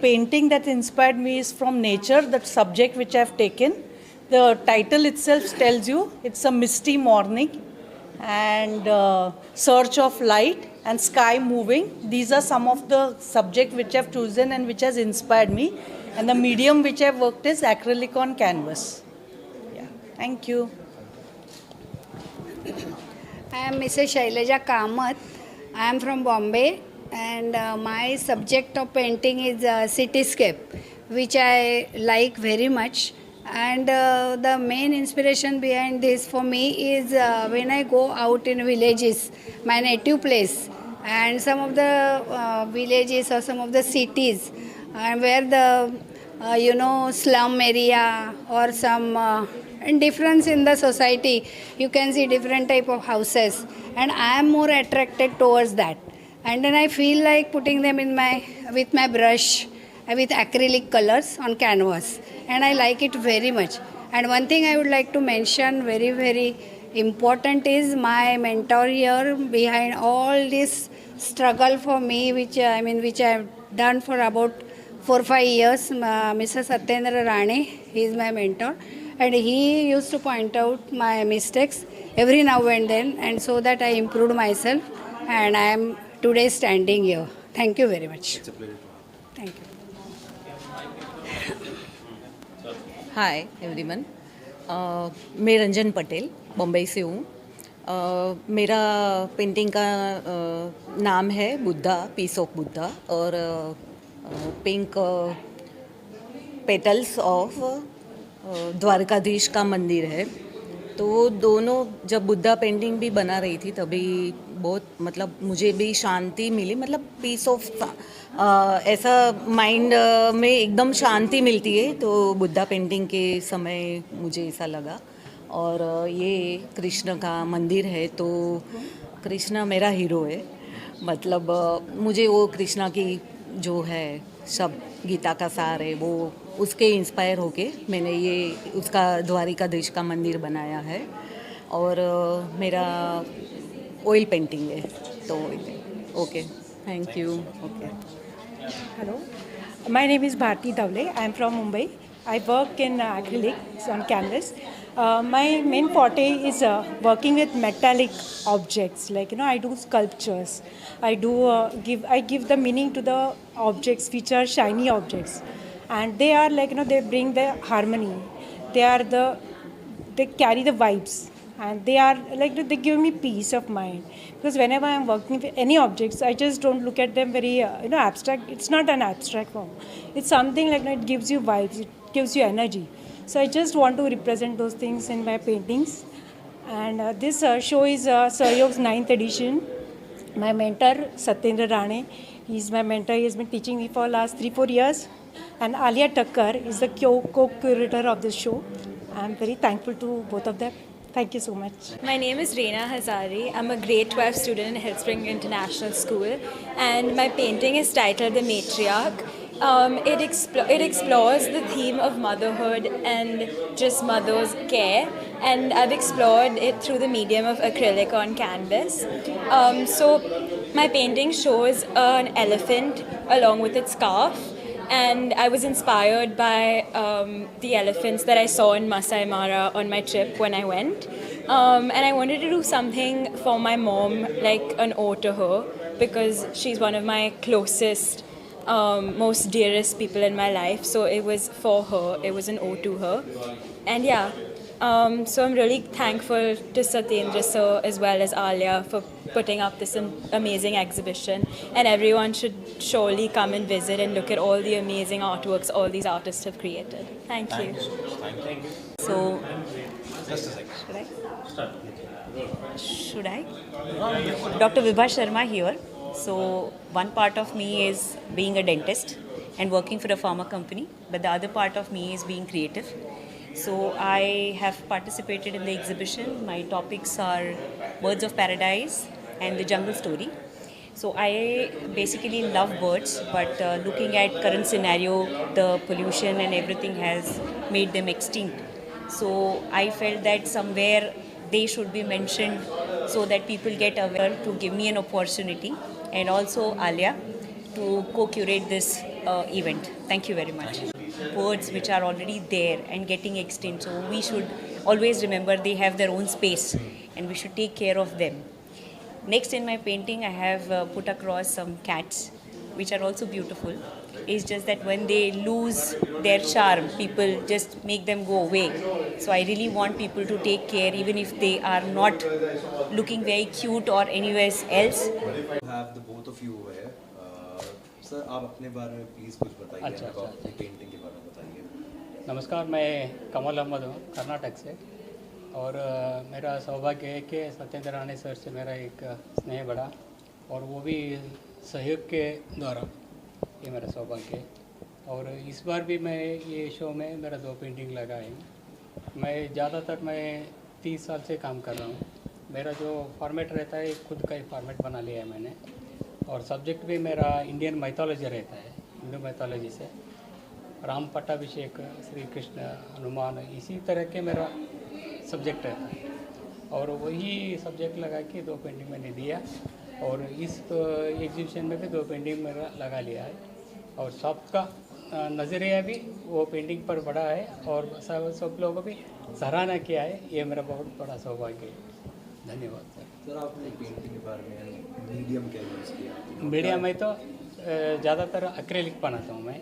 painting that inspired me is from nature, that subject which I've taken. The title itself tells you it's a misty morning and search of light and sky moving. These are some of the subjects which I've chosen and which has inspired me. And the medium which I've worked is acrylic on canvas. Yeah, thank you. I am Mrs. Shailaja Kamath. I am from Bombay and my subject of painting is cityscape, which I like very much. And the main inspiration behind this for me is when I go out in villages, my native place, and some of the villages or some of the cities, and where the slum area or some difference in the society, you can see different type of houses, and I am more attracted towards that. And then I feel like putting them in with my brush with acrylic colors on canvas, and I like it very much. And one thing I would like to mention very very important is my mentor here behind all this struggle for me, which which I have done for about 4-5 years. Mr. Satyendra Rane, he is my mentor, and he used to point out my mistakes every now and then, and so that I improved myself, and I am today standing here. Thank you very much. It's a pleasure. Thank you. Hi everyone, मैं रंजन पटेल बम्बई से हूँ. मेरा painting का नाम है Buddha, piece of Buddha, और pink petals of Dwarkadhish का मंदिर है. तो दोनों जब बुद्धा पेंटिंग भी बना रही थी तभी बहुत मतलब मुझे भी शांति मिली, मतलब पीस ऑफ ऐसा माइंड में एकदम शांति मिलती है. तो बुद्धा पेंटिंग के समय मुझे ऐसा लगा. और ये कृष्ण का मंदिर है, तो कृष्ण मेरा हीरो है. मतलब मुझे वो कृष्णा की जो है सब गीता का सार है, वो उसके इंस्पायर होके मैंने ये उसका द्वारिकाधीश का मंदिर बनाया है. और मेरा ऑयल पेंटिंग है. तो okay, thank you. Okay. Hello, my name is Bharti Davle. I am from Mumbai. I work in acrylics on canvas. My main forte is working with metallic objects. Like I do sculptures. I give the meaning to the objects which are shiny objects, and they are like they bring the harmony. They carry the vibes, and they are like they give me peace of mind, because whenever I am working with any objects, I just don't look at them very abstract. It's not an abstract form. It's something like it gives you vibes, it gives you energy. So I just want to represent those things in my paintings. And this show is Sahyog's 9th edition. My mentor Satyendra Rane, he's my mentor. He has been teaching me for last 3-4 years. And Alia Takkar is the co-curator of this show. I'm very thankful to both of them. Thank you so much. My name is Reena Hazari. I'm a grade 12 student in Hillspring International School, and my painting is titled The Matriarch. It explores the theme of motherhood and just mother's care, and I've explored it through the medium of acrylic on canvas. So my painting shows an elephant along with its calf, and I was inspired by the elephants that I saw in Masai Mara on my trip when I went. And I wanted to do something for my mom, like an ode to her, because she's one of my closest, most dearest people in my life. So it was for her, it was an ode to her. And yeah, so I'm really thankful to Satyendra sir as well as Alia for putting up this amazing exhibition, and everyone should surely come and visit and look at all the amazing artworks all these artists have created. Thank you. Thank you. So Just a second. should I? Dr. Vibha Sharma here. So one part of me is being a dentist and working for a pharma company, but the other part of me is being creative. So I have participated in the exhibition. My topics are Birds of Paradise and the Jungle Story. So I basically love birds, but looking at current scenario, the pollution and everything has made them extinct. So I felt that somewhere they should be mentioned so that people get aware, to give me an opportunity, and also Alia to co-curate this event. Thank you very much. Words which are already there and getting extinct, so we should always remember they have their own space and we should take care of them. Next, in my painting, I have put across some cats, which are also beautiful. It's just that when they lose their charm, people just make them go away. So I really want people to take care, even if they are not looking very cute or anywhere else. Have the both of you here. Sir आप अपने बारे में please कुछ बताइए, अच्छा, आपको अच्छा। अपनी पेंटिंग के बारे में बताइए। नमस्कार, मैं कमल अहमद हूँ कर्नाटक से और मेरा सौभाग्य है कि सत्येंद्र राणे सर से मेरा एक स्नेह बढ़ा और वो भी सहयोग के द्वारा, ये मेरा सौभाग्य है। और इस बार भी मैं ये शो में मेरा 2 पेंटिंग लगाए हैं। मैं ज़्यादातर मैं 30 साल से काम कर रहा हूँ। मेरा जो फॉर्मेट रहता है खुद का ही फॉर्मेट बना लिया है मैंने और सब्जेक्ट भी मेरा इंडियन माइथोलॉजी रहता है, हिंदू माइथोलॉजी से राम पट्टाभिषेक, श्री कृष्ण, हनुमान, इसी तरह के मेरा सब्जेक्ट रहता है और वही सब्जेक्ट लगा के 2 पेंटिंग मैंने दिया और इस एग्जीबिशन में भी 2 पेंटिंग मेरा लगा लिया है और सबका नज़रिया भी वो पेंटिंग पर बड़ा है और सब लोगों को भी सराहना किया है। ये मेरा बहुत बड़ा सौभाग्य है। धन्यवाद सर। सर आपने पेंटिंग के बारे में मीडियम क्या यूज़ किया? मीडिया में तो ज़्यादातर एक्रेलिक बनाता हूँ मैं,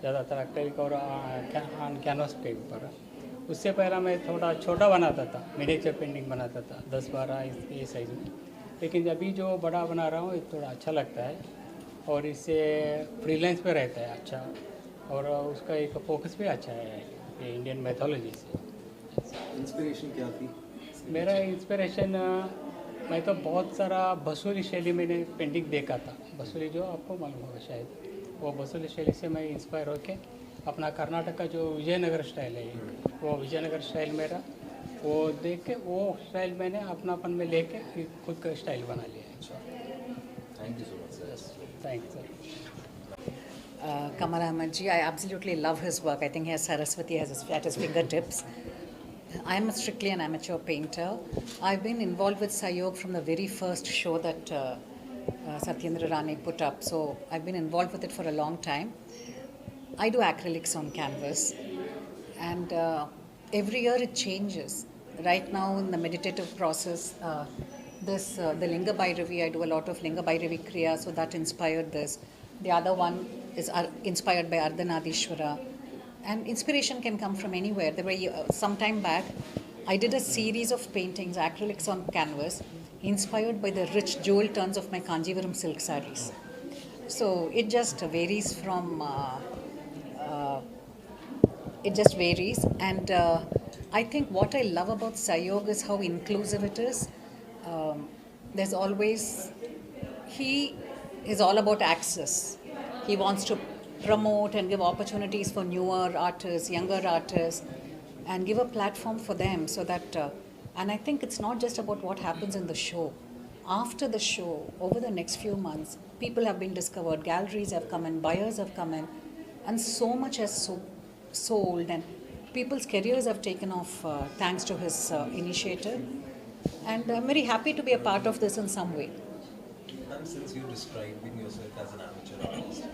ज़्यादातर एक्रेलिक और कैनवास पेपर। उससे पहला मैं थोड़ा छोटा बनाता था, मिनिएचर पेंटिंग बनाता था 10-12 ये साइज़ में, लेकिन अभी जो बड़ा बना रहा हूँ ये थोड़ा अच्छा लगता है और इससे फ्रीलांस पे रहता है अच्छा और उसका एक फोकस भी अच्छा है ये इंडियन मैथोलॉजी से। इंस्पिरेशन क्या थी? मेरा इंस्पिरेशन मैं तो बहुत सारा बसूली शैली मैंने पेंटिंग देखा था। बसूली जो आपको मालूम होगा शायद, वो बसूली शैली से मैं इंस्पायर होके अपना कर्नाटक का जो विजयनगर स्टाइल है, वो विजयनगर स्टाइल मेरा वो देख के वो स्टाइल मैंने अपनापन में लेके खुद का स्टाइल बना लिया है। Thank you so much sir. Thank you sir. Kamal Ahmed ji, I absolutely love his work. I think he has Saraswati at his fingertips. I'm strictly an amateur painter. I've been involved with Sayog from the very first show that Satyendra Rane put up. So I've been involved with it for a long time. I do acrylics on canvas, and every year it changes. Right now in the meditative process, the Linga Bhairavi, I do a lot of Linga Bhairavi Kriya, so that inspired this. The other one is inspired by Ardhanadishwara. And inspiration can come from anywhere. There were some time back, I did a series of paintings, acrylics on canvas, inspired by the rich jewel tones of my Kanjivaram silk sarees. So it just varies from, and I think what I love about Sayog is how inclusive it is. There's always, he is all about access. He wants to promote and give opportunities for newer artists, younger artists, and give a platform for them so that, and I think it's not just about what happens in the show. After the show, over the next few months, people have been discovered, galleries have come in, buyers have come in, and so much has sold, and people's careers have taken off thanks to his initiative. And I'm very happy to be a part of this in some way. And since you're describing yourself as an amateur artist,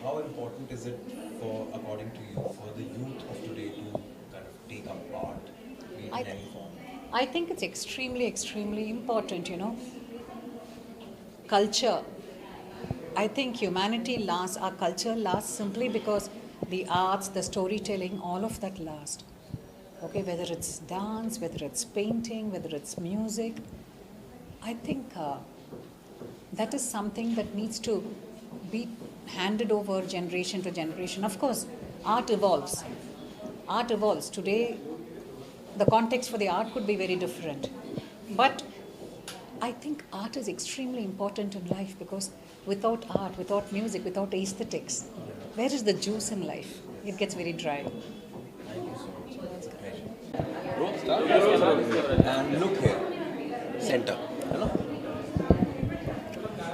how important is it for, according to you, for the youth of today to kind of take up art in any form? I think it's extremely, extremely important, you know. Culture. I think humanity lasts, our culture lasts simply because the arts, the storytelling, all of that last. Okay, whether it's dance, whether it's painting, whether it's music, I think that is something that needs to be handed over generation to generation. Of course, art evolves. Art evolves. Today, the context for the art could be very different. But I think art is extremely important in life because without art, without music, without aesthetics, where is the juice in life? It gets very dry. Thank you so much. Bro, start. And look here. Center. Hello.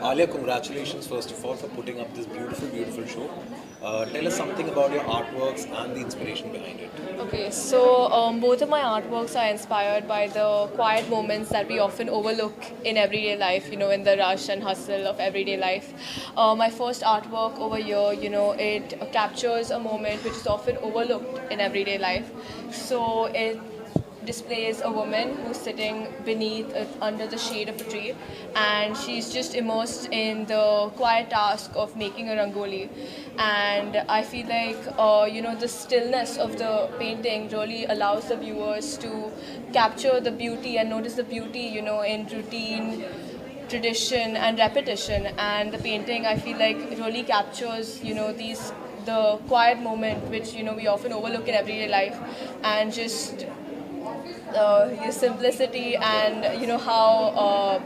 Alia, congratulations first of all for putting up this beautiful, beautiful show. Tell us something about your artworks and the inspiration behind it. Okay, so both of my artworks are inspired by the quiet moments that we often overlook in everyday life, in the rush and hustle of everyday life. My first artwork over here, it captures a moment which is often overlooked in everyday life. So it displays a woman who's sitting beneath under the shade of a tree, and she's just immersed in the quiet task of making a rangoli. And I feel like the stillness of the painting really allows the viewers to capture the beauty and notice the beauty in routine, tradition and repetition. And the painting, I feel like, really captures the quiet moment which we often overlook in everyday life, and just your simplicity, and how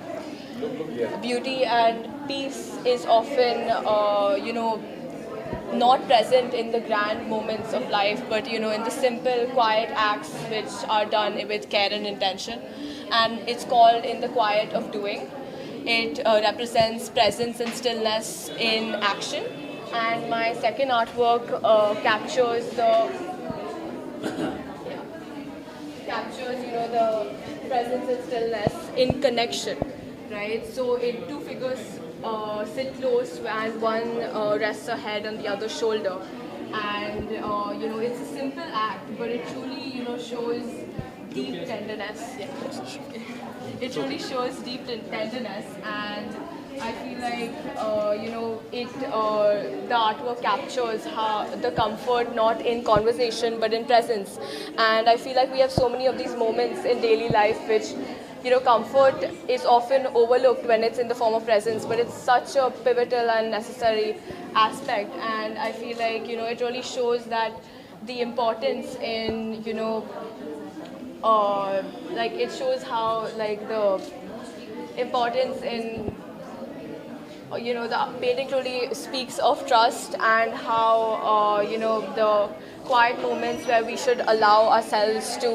beauty and peace is often not present in the grand moments of life, but in the simple quiet acts which are done with care and intention. And it's called In the Quiet of Doing. It represents presence and stillness in action. And my second artwork captures the the presence and stillness in connection, right? So two figures sit close, and one rests her head on the other shoulder, and it's a simple act, but it truly shows deep tenderness. It truly shows deep tenderness, and I feel like the artwork captures how the comfort not in conversation but in presence. And I feel like we have so many of these moments in daily life which comfort is often overlooked when it's in the form of presence, but it's such a pivotal and necessary aspect. And I feel like it really shows that the importance in it shows how the importance in the painting truly speaks of trust, and how the quiet moments where we should allow ourselves to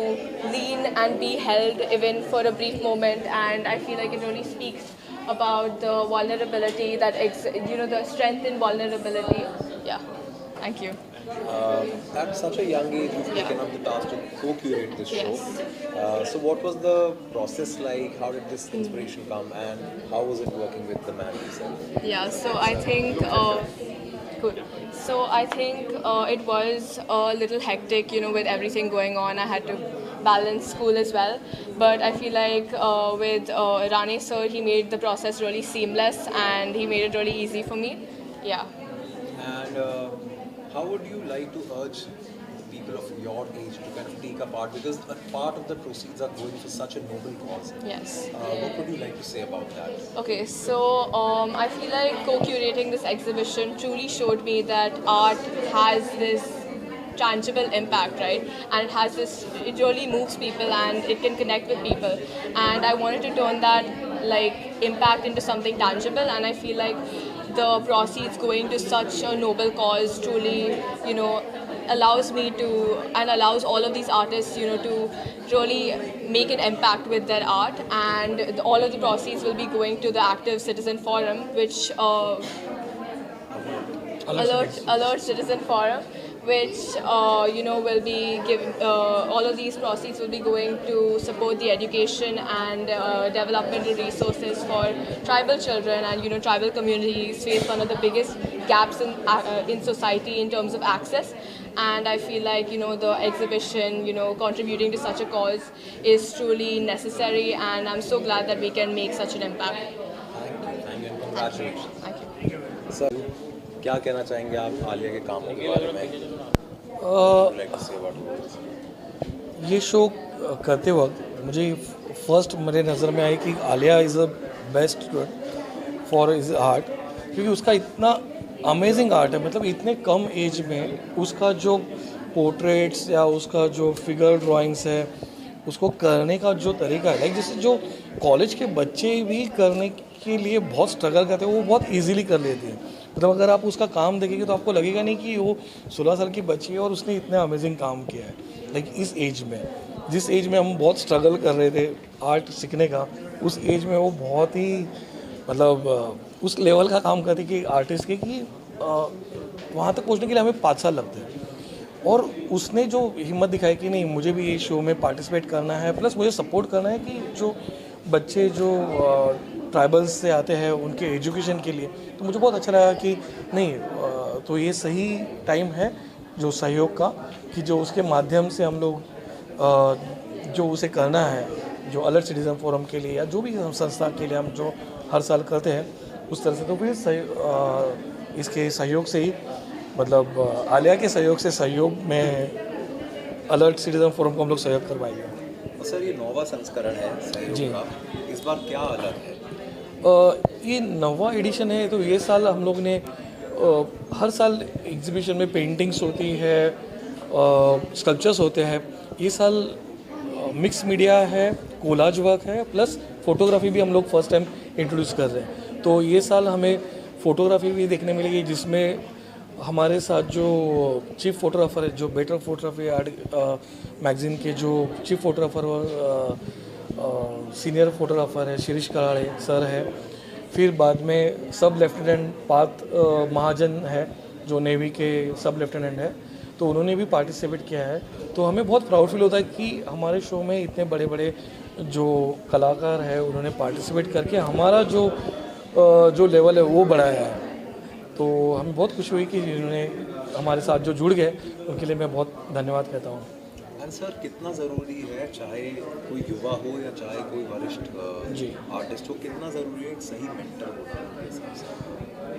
lean and be held even for a brief moment. And I feel like it really speaks about the vulnerability that the strength in vulnerability. Yeah, thank you. At such a young age, you've taken up the task to co-curate this show. Yes. So what was the process like? How did this inspiration come, and how was it working with the man himself? Yeah, so I think good. So I think it was a little hectic, with everything going on. I had to balance school as well. But I feel like with Rane sir, he made the process really seamless, and he made it really easy for me. Yeah. And how would you like to urge people of your age to kind of take a part, because a part of the proceeds are going for such a noble cause? Yes. What would you like to say about that? Okay, so I feel like co-curating this exhibition truly showed me that art has this tangible impact, right? And it really moves people, and it can connect with people. And I wanted to turn that impact into something tangible, and I feel like the proceeds going to such a noble cause truly, allows me to, and allows all of these artists, to really make an impact with their art. And all of the proceeds will be going to the Active Citizen Forum, which Alert Citizen Forum, which will be given. All of these proceeds will be going to support the education and developmental resources for tribal children, and tribal communities face one of the biggest gaps in society in terms of access. And I feel like the exhibition contributing to such a cause is truly necessary, and I'm so glad that we can make such an impact. Thank you, and congratulations. Thank you. Sir, क्या कहना चाहेंगे आप आलिया के कामों के बारे में? Like to say about it? ये शो करते वक्त मुझे फर्स्ट मेरे नज़र में आई कि Alia is a best student for is art, क्योंकि उसका इतना अमेजिंग आर्ट है, मतलब इतने कम एज में उसका जो पोर्ट्रेट्स या उसका जो फिगर ड्राइंग्स है उसको करने का जो तरीका है, जैसे जो कॉलेज के बच्चे भी करने के लिए बहुत स्ट्रगल करते हैं वो बहुत इजीली कर लेते हैं। मतलब अगर आप उसका काम देखेंगे तो आपको लगेगा नहीं कि वो 16 साल की बच्ची है और उसने इतना अमेजिंग काम किया है। इस एज में, जिस एज में हम बहुत स्ट्रगल कर रहे थे आर्ट सीखने का, उस एज में वो बहुत ही मतलब उस लेवल का काम करती कि आर्टिस्ट के कि वहाँ तक पहुँचने के लिए हमें 5 साल लगते हैं। और उसने जो हिम्मत दिखाई कि नहीं मुझे भी ये शो में पार्टिसिपेट करना है, प्लस मुझे सपोर्ट करना है कि जो बच्चे जो ट्राइबल्स से आते हैं उनके एजुकेशन के लिए, तो मुझे बहुत अच्छा लगा कि नहीं तो ये सही टाइम है जो सहयोग का, कि जो उसके माध्यम से हम लोग जो उसे करना है, जो अलर्ट सिटीज़न फोरम के लिए या जो भी संस्था के लिए हम जो हर साल करते हैं उस तरह से, तो फिर इसके सहयोग से ही, मतलब आलिया के सहयोग से सहयोग में अलर्ट सिटीज़न फोरम को हम लोग सहयोग करवाएंगे। सर ये 9वां संस्करण है सहयोग का, इस बार क्या अलग है? ये 9वां एडिशन है, तो ये साल हम लोग ने हर साल एग्जीबिशन में पेंटिंग्स होती है, स्कल्पचर्स होते हैं। ये साल मिक्स मीडिया है, कोलाज वर्क है, प्लस फोटोग्राफी भी हम लोग फर्स्ट टाइम इंट्रोड्यूस कर रहे हैं। तो ये साल हमें फोटोग्राफी भी देखने मिलेगी, जिसमें हमारे साथ जो चीफ फोटोग्राफर है, जो बेटर फोटोग्राफी आर्ट मैगजीन के जो चीफ फोटोग्राफर और सीनियर फोटोग्राफर है शिरीष कराड़े सर है। फिर बाद में सब लेफ्टिनेंट पार्थ महाजन है जो नेवी के सब लेफ्टिनेंट है, तो उन्होंने भी पार्टिसिपेट किया है। तो हमें बहुत प्राउड फील होता है कि हमारे शो में इतने बड़े बड़े जो कलाकार हैं उन्होंने पार्टिसिपेट करके हमारा जो लेवल है वो बढ़ाया है। तो हमें बहुत खुशी हुई कि इन्होंने हमारे साथ जो जुड़ गए उनके लिए मैं बहुत धन्यवाद कहता हूँ। एंड सर कितना ज़रूरी है, चाहे कोई युवा हो या चाहे कोई वरिष्ठ आर्टिस्ट हो, कितना ज़रूरी है एक सही मेंटर होना आपके हिसाब से?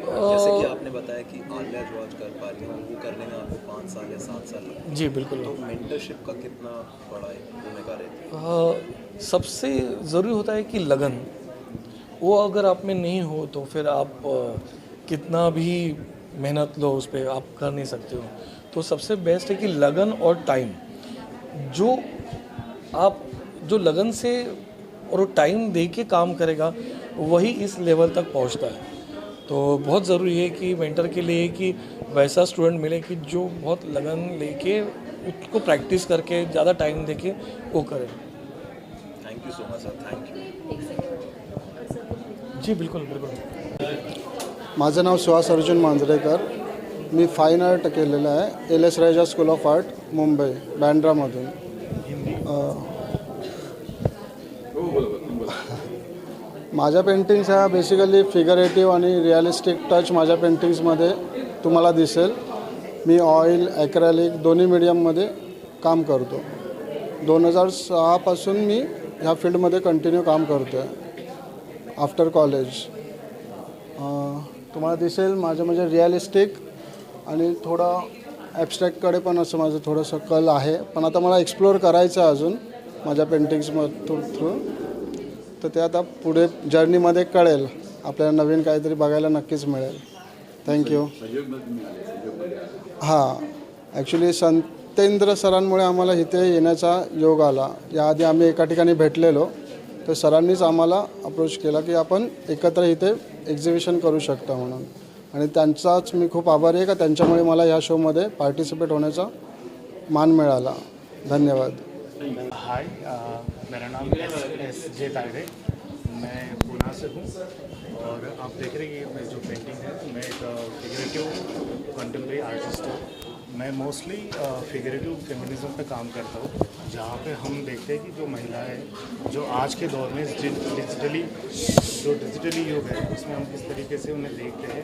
जैसे कि आपने बताया कि आलिया जो आज कर पा रही है वो करने में आपको 5 साल या 7 साल लगे। जी बिल्कुल। तो मेंटरशिप का कितना बड़ा भूमिका रहती है? सबसे ज़रूरी होता है कि लगन, वो अगर आप में नहीं हो तो फिर आप कितना भी मेहनत लो उस पर आप कर नहीं सकते हो। तो सबसे बेस्ट है कि लगन और टाइम, जो लगन से और टाइम दे के काम करेगा वही इस लेवल तक पहुंचता है। तो बहुत ज़रूरी है कि मेंटर के लिए कि वैसा स्टूडेंट मिले कि जो बहुत लगन लेके उसको प्रैक्टिस करके ज़्यादा टाइम दे के वो करे। Thank you so much sir, thank you. जी बिल्कुल बिल्कुल। माझं नाव सुहास अर्जुन मांजरेकर, मी फाईन आर्ट केलेलं आहे LS Raja school of art Mumbai बँड्रामधून। माझ्या पेंटिंग्स ह्या बेसिकली फिगरेटिव्ह आणि रिअलिस्टिक टच माझ्या पेंटिंग्समध्ये तुम्हाला दिसेल। मी ऑइल ॲक्रेलिक दोन्ही मीडियममध्ये काम करतो। 2006 पासून मी ह्या फील्डमध्ये कंटिन्यू काम करतो आहे आफ्टर कॉलेज। तुम्हाला दिसेल माझं म्हणजे रिअलिस्टिक आणि थोडं ॲबस्ट्रॅक्टकडे पण असं माझं थोडंसं कल आहे, पण आता मला एक्सप्लोअर करायचं आहे अजून माझ्या पेंटिंग्समधून। तर ते आता पुढे जर्नीमध्ये कळेल, आपल्याला नवीन काहीतरी बघायला नक्कीच मिळेल। थँक्यू। हां, ॲक्च्युली संतेंद्र सरांमुळे आम्हाला इथे येण्याचा योग आला। याआधी आम्ही एका ठिकाणी भेटलेलो, तर सरांनीच आम्हाला अप्रोच केला की आपण एकत्र इथे एक्झिबिशन करू शकता म्हणून, आणि त्यांचाच मी खूप आभारी आहे का त्यांच्यामुळे मला या शोमध्ये पार्टिसिपेट होण्याचा मान मिळाला। धन्यवाद। हाय, मेरा नाम एस जे तायरे, मैं पूना से हूँ और आप देख रहे हैं ये जो पेंटिंग है, मैं एक फिगरेटिव कंटेम्प्रेरी आर्टिस्ट हूँ। मैं मोस्टली फिगरेटिव फेमिनिज्म पे काम करता हूँ, जहाँ पे हम देखते हैं कि जो महिलाएं जो आज के दौर में डिजिटली युग है उसमें हम किस तरीके से उन्हें देखते हैं,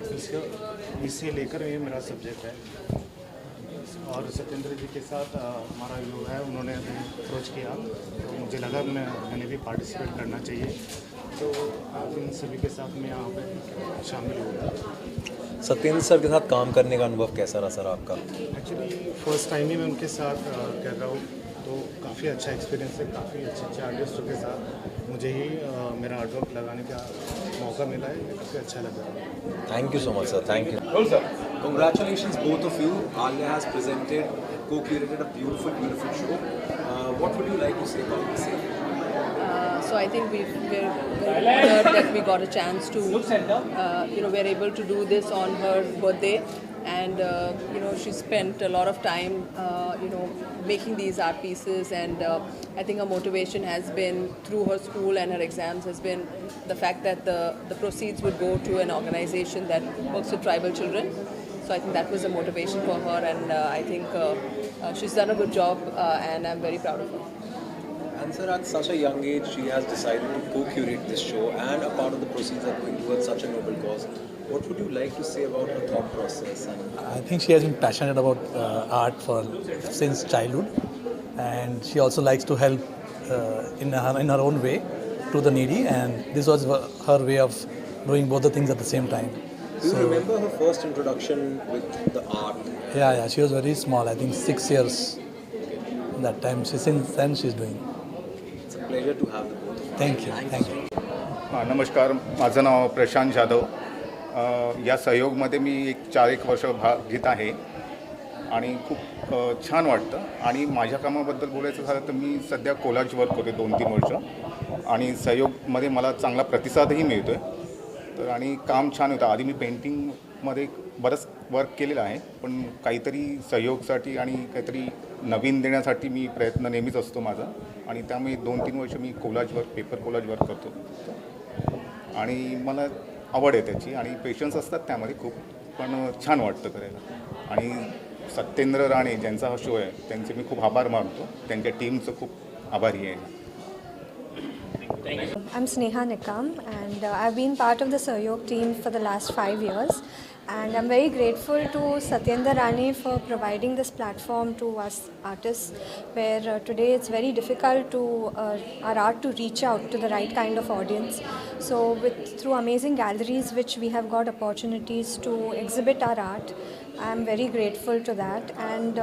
इसे लेकर ये मेरा सब्जेक्ट है। और सत्येंद्र जी के साथ हमारा जो है उन्होंने अप्रोच किया, तो मुझे लगा मैंने भी पार्टिसिपेट करना चाहिए, तो आज इन सभी के साथ मैं यहाँ पे शामिल हुआ। सत्येंद्र सर के साथ काम करने का अनुभव कैसा रहा सर आपका? एक्चुअली फर्स्ट टाइम ही मैं उनके साथ कर रहा हूँ, तो काफ़ी अच्छा एक्सपीरियंस है। काफ़ी अच्छे आर्टिस्टों के साथ मुझे ही मेरा आर्टवर्क लगाने का मौका मिला है, काफ़ी अच्छा लगा। Thank you so much sir, thank you sir. Congratulations both of you. Alia has presented, co-curated a beautiful show. What would you like to say about the same? So I think we're very honored that we got a chance to, we're able to do this on her birthday, and she spent a lot of time, making these art pieces, and I think her motivation has been through her school and her exams has been the fact that the proceeds would go to an organization that works with tribal children. So I think that was a motivation for her, and I think she's done a good job, and I'm very proud of her. And sir, at such a young age, she has decided to co-curate this show, and a part of the proceeds are going towards such a noble cause. What would you like to say about her thought process? And I think she has been passionate about art since childhood, and she also likes to help in her own way to the needy, and this was her way of doing both the things at the same time. do you remember her first introduction with the art? Yeah, she was very small. I think 6 years that time. Since then she's doing. It's a pleasure to have the both of you. Thank you. नमस्कार, माझं नाव प्रशांत जाधव. या सहयोगमध्ये मी 4-1 वर्ष भाग घेत आहे आणि खूप छान वाटतं. आणि माझ्या कामाबद्दल बोलायचं झालं तर मी सध्या कोलाज वर्क करतो 2-3 वर्ष आणि सहयोगमध्ये मला चांगला प्रतिसादही मिळतो आहे. तर आणि काम छान होतं. आधी मी पेंटिंगमध्ये बरंच वर्क केलेलं आहे, पण काहीतरी सहयोगसाठी आणि काहीतरी नवीन देण्यासाठी मी प्रयत्न नेहमीच असतो माझा. आणि त्यामुळे 2-3 वर्ष मी collage work, paper collage work करतो आणि मला आवड आहे त्याची आणि पेशन्स असतात त्यामध्ये खूप, पण छान वाटतं करायला. आणि सत्येंद्र राणे ज्यांचा हा शो आहे त्यांचे मी खूप आभार मानतो, त्यांच्या टीमचं खूप आभारी आहे. I'm Sneha Nikam, and I've been part of the Sahyog team for the last 5 years, and I'm very grateful to Satyendra Rane for providing this platform to us artists, where today it's very difficult to our art to reach out to the right kind of audience. So through amazing galleries which we have got opportunities to exhibit our art, I'm very grateful to that. And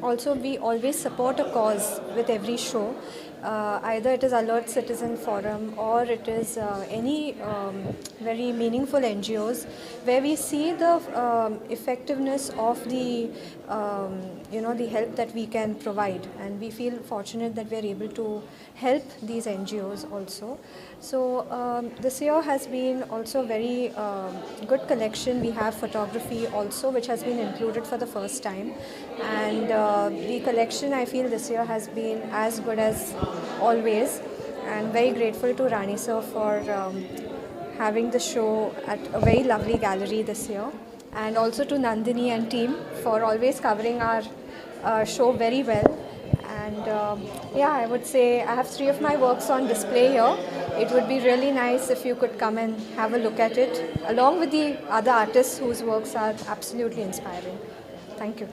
also we always support a cause with every show. Either it is Alert Citizen Forum or it is any very meaningful NGOs where we see the effectiveness of the the help that we can provide, and we feel fortunate that we are able to help these NGOs also. So this year has been also very good collection. We have photography also, which has been included for the first time, and the collection I feel this year has been as good as always, and very grateful to Rani sir for having the show at a very lovely gallery this year, and also to Nandini and team for always covering our show very well. And I would say I have 3 of my works on display here. It would be really nice if you could come and have a look at it along with the other artists whose works are absolutely inspiring. Thank you.